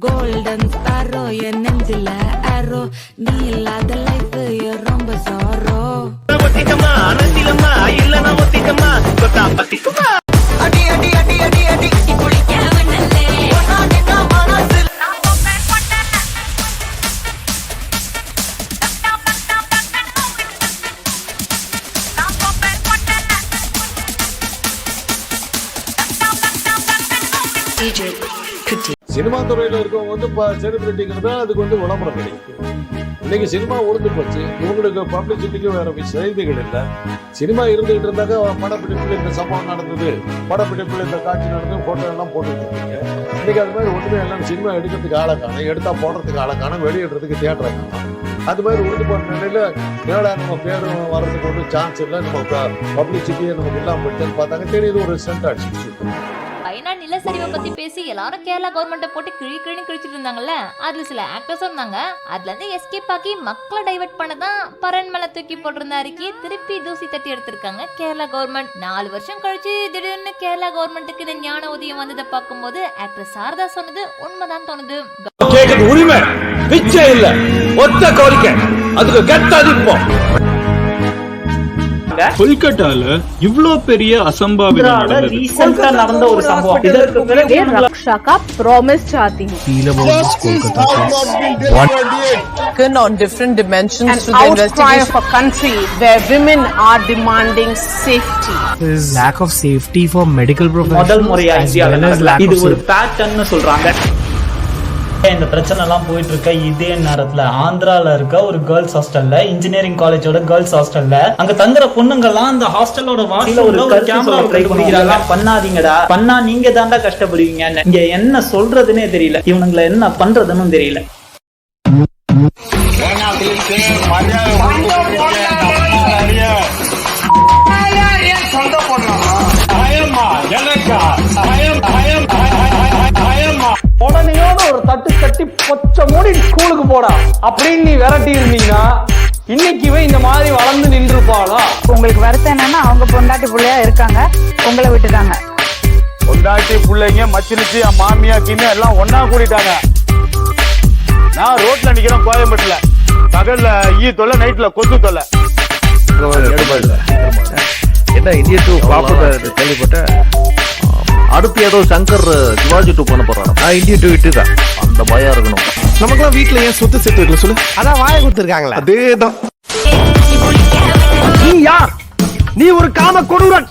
Golden sparrow என் நெஞ்சில ஆரோ நீ இல்லாத லைஃப் ரொம்ப சாரோ ஒத்திக்கமா அனந்திலமா இல்லனா ஒத்திக்கமா கொத்தா பத்திக்குமா அடி அடி அடி அடி அடி குளிக்கவனல்லே ஒன்னா நின்னா மனசில் சினிமா துறையில இருக்கவங்க வந்து செலிபிரிட்டிங்கிறது அதுக்கு வந்து விளம்பரம் கிடைக்கும். இன்னைக்கு சினிமா ஒழுங்கு போச்சு, இவங்களுக்கு பப்ளிசிட்டிக்கும் வேற செய்திகள் இல்லை. சினிமா இருந்துகிட்டு இருந்தாக்க படப்பிடிப்புல இந்த சம்பவம் நடந்தது, படப்பிடிப்புல இந்த காட்சி நடந்தது, போட்டோ எல்லாம் போட்டுட்டு இருக்கீங்க. இன்னைக்கு அது மாதிரி ஒன்றுமே எல்லாம் சினிமா எடுக்கிறதுக்கு ஆளை காணும், எடுத்தா போடுறதுக்கு ஆளை காணும், வெளியிடுறதுக்கு தியேட்டரை காணும். அது மாதிரி உழுது போற நிலையில ஏடா நம்ம பேரும் வர்றதுக்கு ஒன்றும் சான்ஸ் இல்லை, நம்ம பப்ளிசிட்டியே நமக்கு இல்லாம போயிடுச்சுன்னு பார்த்தாங்க. தெரியுது ஒரு சென்ட் அடிச்சு. வயநாடு நிலச்சரிவை பத்தி பேசி எல்லாரும் கேரளா கவர்மெண்ட்டை போட்டு கிழிச்சிட்டு இருந்தாங்கல்ல, அதுல சில ஆக்டர்ஸ் இருந்தாங்க. அதுல இருந்து எஸ்கேப் ஆகி மக்களை டைவர்ட் பண்ணதான் பரன் மேல தூக்கி போட்டிருந்த அறிக்கையை திருப்பி தூசி தட்டி எடுத்திருக்காங்க கேரளா கவர்மெண்ட். 4 வருஷம் கழிச்சு திடீர்னு கேரளா கவர்மெண்ட்டுக்கு இந்த ஞான உதயம் வந்ததை பார்க்கும்போது ஆக்டர் சாரதா சொன்னது உண்மைதான் தோணுது. உரிமை பிச்சை இல்ல, ஒத்த கோரிக்கை, அதுக்கு கெட்டாதிப்போம். கொல்கட்டால இவ்ளோ பெரிய அசம்பாவிதம் நடந்த ஒரு சம்பவம். இதற்கு பிறகு रक्षा का प्रॉमिस चाहती हूँ on different dimensions an to the outcry investigation of a country where women are demanding safety. There is lack of safety for medical professionals. முதல் முறையா இந்தியாவில் இது ஒரு பேட்டர்ன் சொல்றாங்க. இந்த பிரச்சனை எல்லாம் போயிட்டு இருக்க இதே நேரத்துல ஆந்திரால இருக்க ஒரு கேர்ள்ஸ் ஹாஸ்டல்ல, இன்ஜினியரிங் காலேஜோட கேர்ள்ஸ் ஹாஸ்டல்ல, அங்க தங்குற பொண்ணுங்கெல்லாம் அந்த ஹாஸ்டலோட வாசல்ல ஒரு கேமரா ப்ளே பண்ணிக்கிறாங்க. பண்ணாதீங்கடா, பண்ணா நீங்க தாண்டா கஷ்டப்படுவீங்க. இங்க என்ன சொல்றதுன்னே தெரியல, இவனுங்களை என்ன பண்றதுன்னு தெரியல. உடனேயோட ஒரு தட்டு கட்டி பொச்ச மூடி ஸ்கூலுக்கு போடா அப்படின்னு நீ விரட்டி இருந்தீங்கன்னா இன்னைக்கு இந்த மாதிரி வளர்ந்து நின்றுப்பாளா? உங்களுக்கு வருத்தம் என்னன்னா அவங்க பொண்டாட்டி பிள்ளையா இருக்காங்க, உங்களை விட்டுட்டாங்க. பொண்டாட்டி பிள்ளைங்க மச்சினிச்சு மாமியா கிண்ணு எல்லாம் ஒன்னா கூடிட்டாங்க. நான் ரோட்ல நிக்கிறேன் கோயம்பேட்டுல, பகல்ல ஈ தொல்லை, நைட்ல கொசு தொல்லை. என்ன இந்தியா டூ பாப்புலர் கேள்விப்பட்ட அடுத்து ஏதோ சங்கர் சிவாஜி டூ பண்ண போறாங்க. இந்தியா டூ இட்டுதான் அந்த பயம் இருக்கணும். நமக்குலாம் வீட்டுல ஏன் சொத்து சேர்த்து வைக்கல சொல்லு? அதான் வாய கொடுத்துருக்காங்களா? அதேதான். நீ யார்? நீ ஒரு காம கொடூரன்,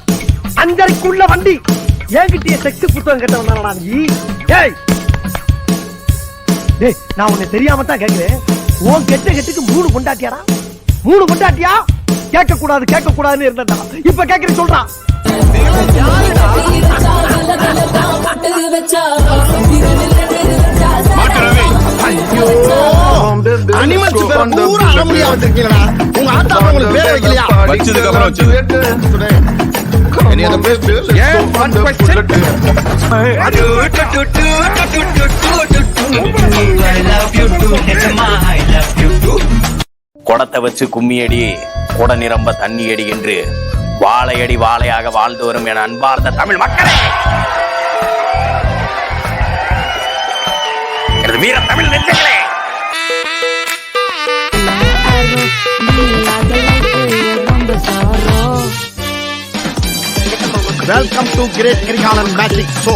அஞ்சரைக்குள்ள வண்டி, என்கிட்டயே செக்ஸ் புத்தகம் கேட்டவன் நீ. ஏய் நான் உன்னை தெரியாம தான் கேட்கிறேன். உன் கெட்டுக்கு 3 பொண்டாட்டியாரா? 3 பொண்டாட்டியா? கேட்க கூடாதுன்னு இருந்தா இப்ப கேட்கிறேன் சொல்றான். குடத்தை வச்சு கும்மியடி, குட நிரம்ப தண்ணி அடி என்று வாழையடி வாழையாக வாழ்ந்து வரும் என அன்பார்ந்த தமிழ் மக்களே, வீர தமிழ் நெஞ்சங்களே, welcome to great Kirikalan magic show.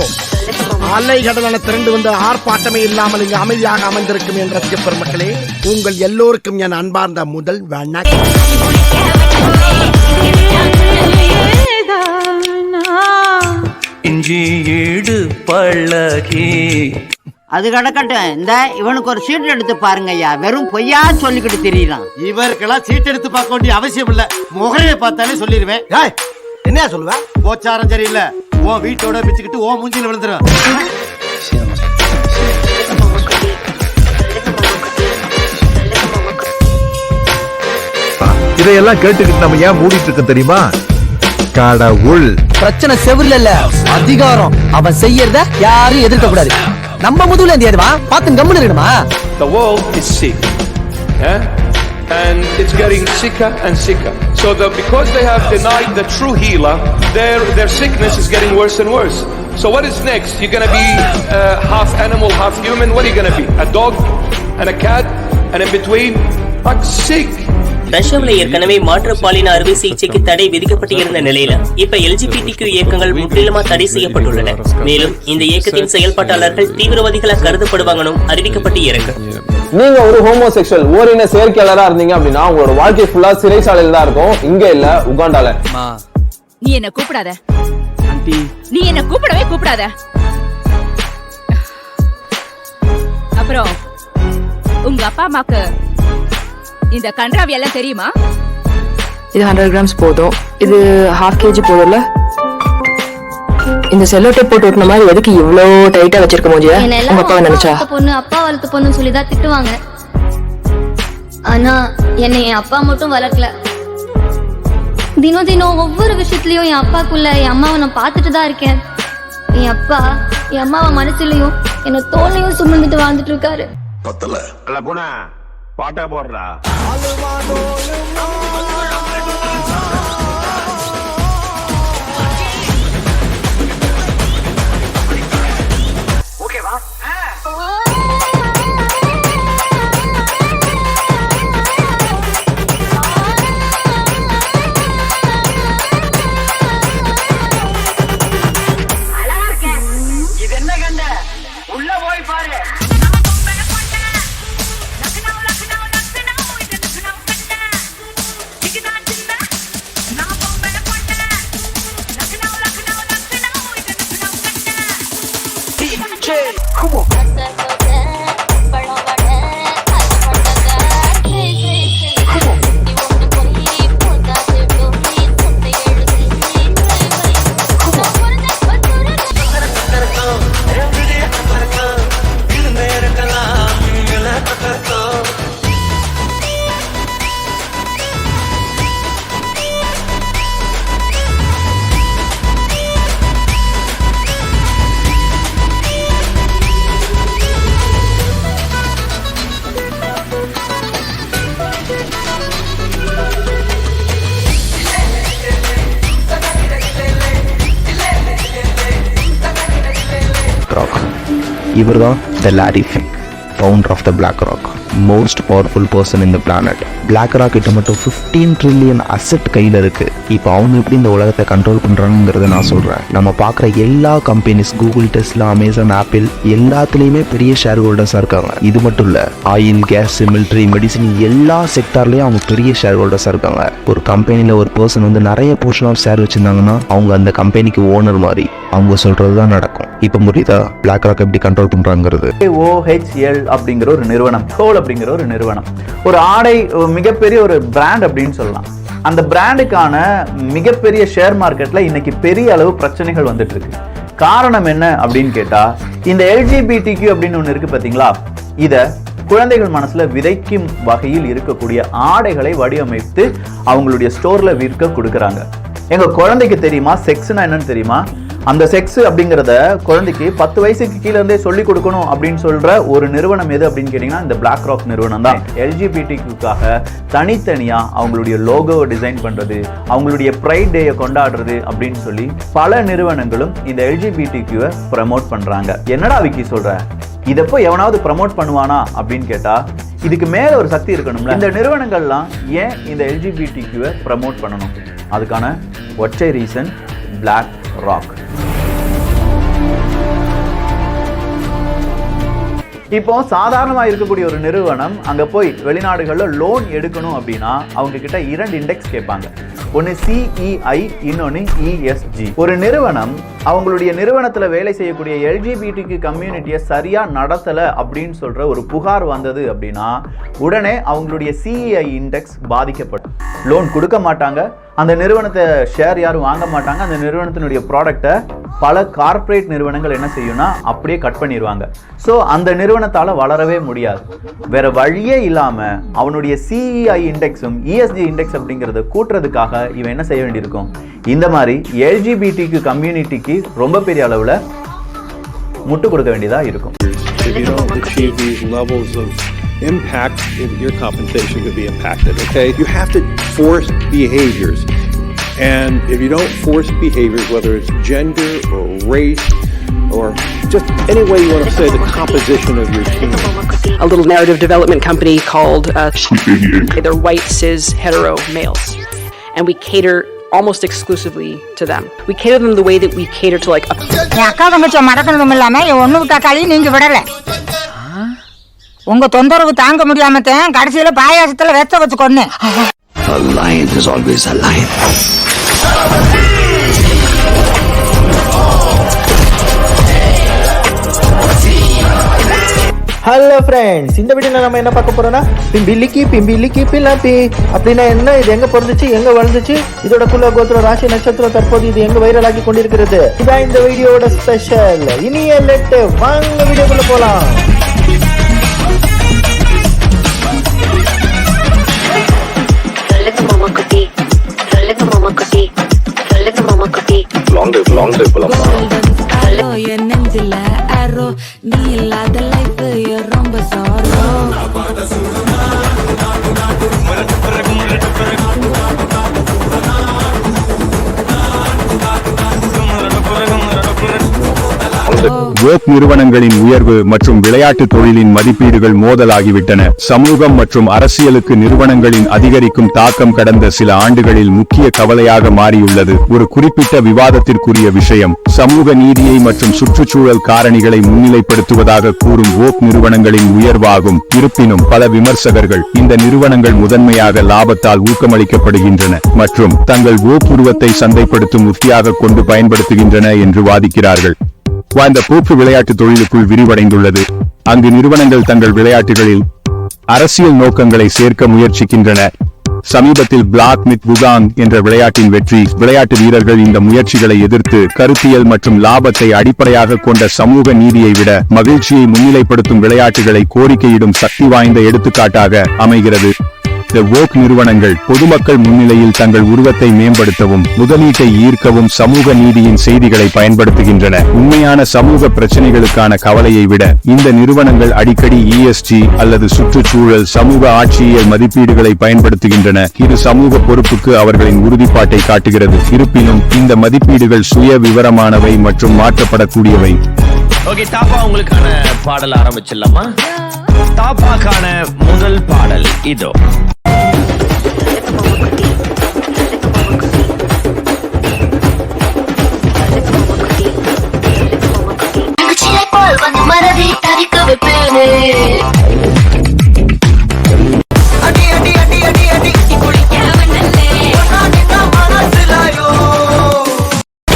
அலைகடலான திரண்டு வந்த ஆர்ப்பாட்டமே இல்லாமல் இங்கு அமைதியாக அமைந்திருக்கும் என் ரசிக பெருமக்களே, உங்கள் எல்லோருக்கும் என் அன்பார்ந்த முதல் வணக்கம். இஞ்சி ஈடு பழகி அது கிடக்கட்டும். இந்த இவனுக்கு ஒரு சீட் எடுத்து பாருங்க ஐயா, வெறும் பொய்யா சொல்லிக்கிட்டு தெரியலாம். இவருக்கெல்லாம் சீட் எடுத்து பார்க்க வேண்டிய அவசியம் இல்ல, முகரையை பார்த்தாலே சொல்லிடுவேன். என்ன சொல்லுவேன்? போச்சாரம் சரியில்லை, ஓ வீட்டோட பிச்சுக்கிட்டு ஓ மூஞ்சில விழுந்துரும். இதையெல்லாம் கேட்டுக்கிட்டு நம்ம ஏன் மூடிட்டு இருக்க தெரியுமா? கடவுள் பிரச்சனை செவில்ல இல்ல, அதிகாரம். அவன் செய்யறத யாரும் எதிர்க்க கூடாது. நம்ம முதுகுல இருந்து ஏதுவா பார்த்து கம்முன்னு இருக்கணுமா? The world is sick. and it's getting sicker and sicker. So because they have denied the true healer, their sickness is getting worse and worse. So what is next? You're going to be half animal, half human. What are you going to be? A dog and a cat, and in between, like sick. ரஷ்யாவில் ஏற்கனவே மாற்றுப்பாலின அறுவை சிகிச்சைக்கு தடை விதிக்கப்பட்டு இருந்த நிலையில இப்ப LGBTQ இயக்கங்கள் முற்றிலுமா தடை செய்யப்பட்டுள்ளன. மேலும் இந்த இயக்கத்தின் செயல்பாட்டாளர்கள் தீவிரவாதிகளை கருதப்படுவாங்கன்னு அறிவிக்கப்பட்டு இருக்கு. நீங்க ஒரு ஹோமோசெக்சுவல் ஓரின சேர்க்கையாளரா இருந்தீங்க அப்படின்னா உங்களோட வாழ்க்கை ஃபுல்லா சிறைச்சாலையில தான் இருக்கும். இங்க இல்ல, உகாண்டால. நீ என்ன கூப்பிடாத, நீ என்ன கூப்பிடவே கூப்பிடாத. அப்புறம் உங்க அப்பா அம்மாக்கு இந்த கன்றாவி எல்லாம் தெரியுமா? இது 100 grams போதும். இது ½ kg போதும்ல? இந்த செல்லோ டேப் போட்டு ஒட்டின மாதிரி எதுக்கு இவ்ளோ டைட்டா வச்சிருக்க முடியா? உங்க அப்பா நினைச்சா பொண்ணு அப்பா வளர்த்த பொண்ணு சொல்லிதான் திட்டுவாங்க. ஆனா என்னை என் அப்பா மட்டும் வளர்க்கல. தினம் தினம் ஒவ்வொரு விஷயத்துலயும் என் அப்பாக்குள்ள என் அம்மாவை நான் பார்த்துட்டு தான் இருக்கேன். என் அப்பா என் அம்மாவை மனசுலயும் என்ன தோல்லையும் சுமந்துட்டு வாழ்ந்துட்டு இருக்காரு. பாட்டா போடுறா. இது என்ன கண்ட? உள்ள போய் பாரு. இவர்தான் the Larry Fink, founder of the BlackRock, most powerful person in the planet. BlackRock கிட்ட மட்டும் 15 trillion அசெட் கையில் இருக்கு. இப்போ அவங்க எப்படி இந்த உலகத்தை கண்ட்ரோல் பண்றாங்கிறத நான் சொல்றேன். நம்ம பார்க்குற எல்லா companies, Google, Tesla, Amazon, apple எல்லாத்துலேயுமே பெரிய ஷேர் ஹோல்டர்ஸாக இருக்காங்க. இது மட்டும் இல்லை, ஆயில், கேஸ், மிலிட்ரி, மெடிசின் எல்லா செக்டார்லேயும் அவங்க பெரிய ஷேர் ஹோல்டர்ஸாக இருக்காங்க. ஒரு கம்பெனியில் ஒரு பர்சன் வந்து நிறைய போர்ஷன் ஆஃப் ஷேர் வச்சிருந்தாங்கன்னா அவங்க அந்த கம்பெனிக்கு ஓனர் மாதிரி. அவங்க சொல்றது தான் நடக்கும். இப்போ புரியுதா பிளாக் ராக் எப்படி கண்ட்ரோல் பண்றாங்கிறது? OHL அப்படிங்கிற ஒரு நிறுவனம், ஹோல் அப்படிங்கிற ஒரு நிறுவனம், ஒரு ஆடை மிகப்பெரிய ஒரு பிராண்ட் அப்படின்னு சொல்லலாம். அந்த பிராண்டுக்கான மிகப்பெரிய ஷேர் மார்க்கெட்ல இன்னைக்கு பெரிய அளவு பிரச்சனைகள் வந்துட்டு இருக்கு. காரணம் என்ன அப்படின்னு கேட்டா, இந்த LGBTQ அப்படின்னு ஒண்ணு இருக்கு பாத்தீங்களா, இத குழந்தைகள் மனசுல விதைக்கும் வகையில் இருக்கக்கூடிய ஆடைகளை வடிவமைத்து அவங்களுடைய ஸ்டோர்ல விற்க கொடுக்கறாங்க. எங்க குழந்தைக்கு தெரியுமா செக்ஸ்னா என்னன்னு தெரியுமா? அந்த செக்ஸ் அப்படிங்கறத குழந்தைக்கு 10 வயசுக்கு கீழே இருந்தே சொல்லி கொடுக்கணும் அப்படின்னு சொல்ற ஒரு நிறுவனம் எது அப்படின்னு கேட்டீங்கன்னா இந்த பிளாக் ராக் நிறுவனம் தான். LGBTQக்காக தனித்தனியா அவங்களுடைய லோகோவை டிசைன் பண்றது, அவங்களுடைய பிரைட் டேயை கொண்டாடுறது அப்படின்னு சொல்லி பல நிறுவனங்களும் இந்த LGBTQவை ப்ரமோட் பண்றாங்க. என்னடா விக்கி சொல்ற, இதப்போ எவனாவது ப்ரமோட் பண்ணுவானா அப்படின்னு கேட்டா, இதுக்கு மேல ஒரு சக்தி இருக்கணும்ல. இந்த நிறுவனங்கள்லாம் ஏன் இந்த LGBTQவை ப்ரமோட் பண்ணணும்? அதுக்கான ஒற்றை ரீசன் பிளாக் ராக். இப்போ சாதாரணமா இருக்கக்கூடிய ஒரு நிறுவனம் அங்க போய் வெளிநாடுகள்ல லோன் எடுக்கணும் அப்படின்னா அவங்க கிட்ட 2 இண்டெக்ஸ் கேட்பாங்க. ஒன்னு CEI, இன்னொன்னு ESG. ஒரு நிறுவனம் அவங்களுடைய நிறுவனத்துல வேலை செய்யக்கூடிய LGBTQ கம்யூனிட்டியை சரியா நடத்தல அப்படின்னு சொல்ற ஒரு புகார் வந்தது அப்படின்னா உடனே அவங்களுடைய CEI இண்டெக்ஸ் பாதிக்கப்படும். லோன் கொடுக்க மாட்டாங்க, அந்த நிறுவனத்தை ஷேர் யாரும் வாங்க மாட்டாங்க. அந்த நிறுவனத்தினுடைய ப்ராடக்டை பல கார்ப்பரேட் நிறுவனங்கள் என்ன செய்யும்னா அப்படியே கட் பண்ணிடுவாங்க. ஸோ அந்த நிறுவனத்தால வளரவே முடியாது. வேற வழியே இல்லாம அவனுடைய CEI இண்டெக்ஸும் ESG இண்டெக்ஸ் அப்படிங்கறத கூட்டுறதுக்காக இவன் என்ன செய்ய வேண்டியிருக்கும்? இந்த மாதிரி LGBTQ கம்யூனிட்டிக்கு ரொம்ப பெரிய அளவுல முட்டு கொடுக்க வேண்டியதா இருக்கும். If you don't achieve these levels of impact, your compensation could be impacted, okay? You have to force behaviors. And if you don't force behaviors, whether it's gender or race or just any way you want to say the composition of your team. A little narrative development company called Sweet Baby Inc. They're white, cis, hetero males. And we cater almost exclusively to them. We cater them the way that we cater to like a... அக்கா தங்கச்சி மறக்கணும் இல்லாம ஒண்ணு விட்டா களி நீங்க விடல. உங்க தொந்தரவு தாங்க முடியாம கடைசியில பாயாசத்துல வெச்ச வச்சு கொன்னு. A lion is always a lion. Hello friends, இந்த வீடியோல நம்ம என்ன பார்க்க போறோம்னா பிம்பிலிக்கி பிலாப்பி அப்படின்னா என்ன, இது எங்க பிறந்துச்சு, எங்க வளர்ந்துச்சு, இதோட குல கோத்திரம், ராசி, நட்சத்திரம், தற்போது இது எங்க வைரல் ஆகி கொண்டிருக்கிறது, இதான் இந்த வீடியோட ஸ்பெஷல். இனிய லெட் வாங்க வீடியோக்குள்ள போலாம். Long day full of என் நெஞ்சில அரோ நீ இல்லாத லைஃப் ரொம்ப சாரோ. வோக் நிறுவனங்களின் உயர்வு மற்றும் விளையாட்டு தொழிலின் மதிப்பீடுகள் மோதலாகிவிட்டன. சமூகம் மற்றும் அரசியலுக்கு நிறுவனங்களின் அதிகரிக்கும் தாக்கம் கடந்த சில ஆண்டுகளில் முக்கிய கவலையாக மாறியுள்ளது. ஒரு குறிப்பிட்ட விவாதத்திற்குரிய விஷயம் சமூக நீதியை மற்றும் சுற்றுச்சூழல் காரணிகளை முன்னிலைப்படுத்துவதாக கூறும் வோக் நிறுவனங்களின் உயர்வாகும். இருப்பினும் பல விமர்சகர்கள் இந்த நிறுவனங்கள் முதன்மையாக லாபத்தால் ஊக்கமளிக்கப்படுகின்றன மற்றும் தங்கள் வோக் உருவத்தை சந்தைப்படுத்தும் உத்தியாக கொண்டு பயன்படுத்துகின்றன என்று வாதிக்கிறார்கள். இந்த போக்கு விளையாட்டு தொழிலுக்குள் விரிவடைந்துள்ளது, அங்கு நிறுவனங்கள் தங்கள் விளையாட்டுகளில் அரசியல் நோக்கங்களை சேர்க்க முயற்சிக்கின்றன. சமீபத்தில் பிளாக் மித் புகாங் என்ற விளையாட்டின் வெற்றி, விளையாட்டு வீரர்கள் இந்த முயற்சிகளை எதிர்த்து கருத்தியல் மற்றும் லாபத்தை அடிப்படையாக கொண்ட சமூக நீதியை விட மகிழ்ச்சியை முன்னிலைப்படுத்தும் விளையாட்டுகளை கோரிக்கையிடும் சக்தி வாய்ந்த எடுத்துக்காட்டாக அமைகிறது. இந்த வோக் நிறுவனங்கள் பொதுமக்கள் முன்னிலையில் தங்கள் உருவத்தை மேம்படுத்தவும் முதலீட்டை ஈர்க்கவும் சமூக நீதியின் செய்திகளை பயன்படுத்துகின்றன. உண்மையான சமூக பிரச்சனைகளுக்கான கவலையை விட இந்த நிறுவனங்கள் அடிக்கடி ESG அல்லது சுற்றுச்சூழல் சமூக ஆட்சியியல் மதிப்பீடுகளை பயன்படுத்துகின்றன. இது சமூக பொறுப்புக்கு அவர்களின் உறுதிப்பாட்டை காட்டுகிறது. இருப்பினும் இந்த மதிப்பீடுகள் சுய விவரமானவை மற்றும் மாற்றப்படக்கூடியவை. ஓகே, தாப்பா உங்களுக்கான பாடல் ஆரம்பிச்சிடலாமா? தாப்பாக்கான முதல் பாடல் இதோ. மரதி தரிக்க வைப்பேனே அடி அடி அடி அடி அடி குளிக்காவனல்லே ஒன்னா மனசிலாயோ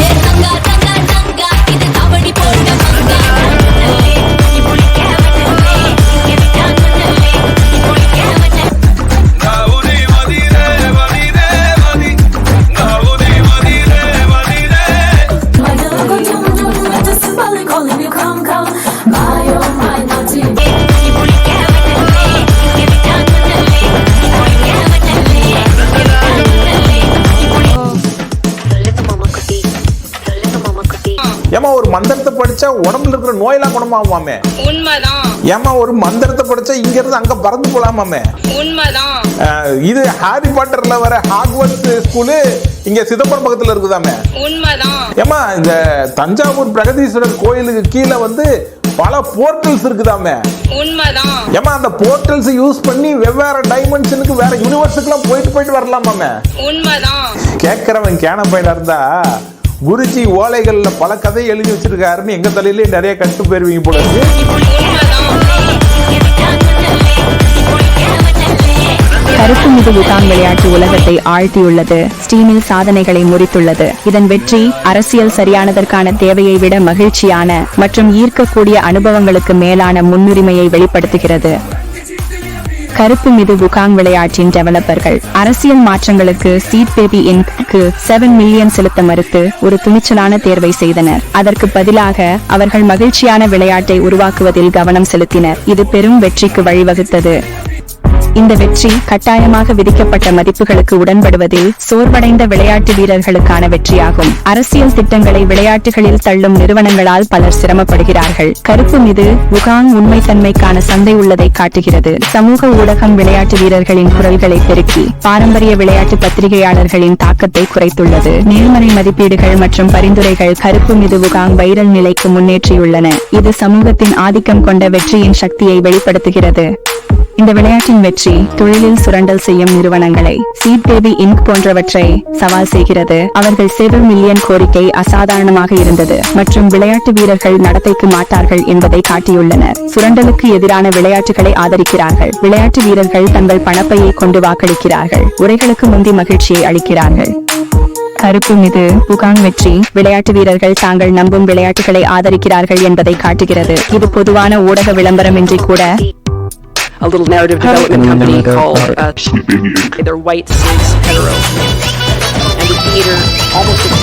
ஏ தங்கா தங்கா தங்கா இது கபடி போட்ட மங்கா நல்லே குளிக்காவனல்லே எதிட்டாங்கனல்லே குளிக்காவனல்லே காவுதி மதிரே மதிரே மதி காவுதி மதிரே மதிரே மனோ கொஞ்சம் just simply calling you come come my oh my naughty ஏமா ஒரு மந்திரத்தை படிச்சா உடம்புல இருக்கிற நோயெல்லாம் குணமாகுமாமே? உண்மைதான். ஏமா ஒரு மந்திரத்தை படிச்சா இங்க இருந்து அங்க பறந்து போலாமாமே? உண்மைதான். இது ஹாரி பாட்டர்ல வர ஹாக்வர்ட்ஸ் ஸ்கூலு இங்க சிதம்பரம் பக்கத்துல இருக்குதாமே? உண்மைதான். ஏமா இந்த தஞ்சாவூர் பிரகதீஸ்வரர் கோயிலுக்கு கீழே வந்து பல போர்ட்டல்ஸ் இருக்குதாமே? உண்மைதான். ஏமா அந்த போர்ட்டல்ஸ் யூஸ் பண்ணி வெவ்வேறு டைமென்ஷனுக்கு வேற யூனிவர்ஸுக்குலாம் போயிட்டு வரலாமாமே? உண்மைதான். கேட்கறவன் கேன பையனா இருந்தா குருஜி ஓலைகள்ல பல கதை எழுதி வச்சிருக்காருன்னு எங்க தலையிலே நிறைய கட்டு போயிருவீங்க போல இருக்கு. கருப்பு மிகு புகாங் விளையாட்டு உலகத்தை ஆழ்த்தியுள்ளது, ஸ்டீமில் சாதனைகளை முறித்துள்ளது. இதன் வெற்றி அரசியல் சரியானதற்கான தேவையை விட மகிழ்ச்சியான மற்றும் ஈர்க்கக்கூடிய அனுபவங்களுக்கு மேலான முன்னுரிமையை வெளிப்படுத்துகிறது. கருப்பு மிது புகாங் விளையாட்டின் டெவலப்பர்கள் அரசியல் மாற்றங்களுக்கு சீட் பேபி இன்க்கு 7 மில்லியன் செலுத்த மறுத்து ஒரு துணிச்சலான தேர்வை செய்தனர். அதற்கு பதிலாக அவர்கள் மகிழ்ச்சியான விளையாட்டை உருவாக்குவதில் கவனம் செலுத்தினர். இது பெரும் வெற்றிக்கு வழிவகுத்தது. இந்த வெற்றி கட்டாயமாக விதிக்கப்பட்ட மதிப்புகளுக்கு உடன்படுவதில் சோர்வடைந்த விளையாட்டு வீரர்களுக்கான வெற்றியாகும். அரசியல் திட்டங்களை விளையாட்டுகளில் தள்ளும் நிறுவனங்களால் பலர் சிரமப்படுகிறார்கள். கருப்பு மீது வுகாங் உண்மைத்தன்மைக்கான சந்தை உள்ளதை காட்டுகிறது. சமூக ஊடகம் விளையாட்டு வீரர்களின் குரல்களை பெருக்கி பாரம்பரிய விளையாட்டு பத்திரிகையாளர்களின் தாக்கத்தை குறைத்துள்ளது. நேர்மறை மதிப்பீடுகள் மற்றும் பரிந்துரைகள் கருப்பு மீது வுகாங் வைரல் நிலைக்கு முன்னேற்றியுள்ளன. இது சமூகத்தின் ஆதிக்கம் கொண்ட வெற்றியின் சக்தியை வெளிப்படுத்துகிறது. இந்த விளையாட்டின் வெற்றி தொழிலில் சுரண்டல் செய்யும் நிறுவனங்களை சீட் பேபி இன்க் போன்றவற்றை சவால் செய்கிறது. அவர்கள் $7 மில்லியன் கோரிக்கை அசாதாரணமாக இருந்தது மற்றும் விளையாட்டு வீரர்கள் நடத்தைக்கு மாட்டார்கள் என்பதை காட்டியுள்ளனர். சுரண்டலுக்கு எதிரான விளையாட்டுகளை ஆதரிக்கிறார்கள். விளையாட்டு வீரர்கள் தங்கள் பணப்பையை கொண்டு வாக்களிக்கிறார்கள். உரைகளுக்கு முந்தி மகிழ்ச்சியை அளிக்கிறார்கள். கருப்பு மீது வுகாங் வெற்றி விளையாட்டு வீரர்கள் தாங்கள் நம்பும் விளையாட்டுகளை ஆதரிக்கிறார்கள் என்பதை காட்டுகிறது. இது பொதுவான ஊடக விளம்பரமின்றி கூட a little narrative development company called they're white, cis, hetero, and the theater almost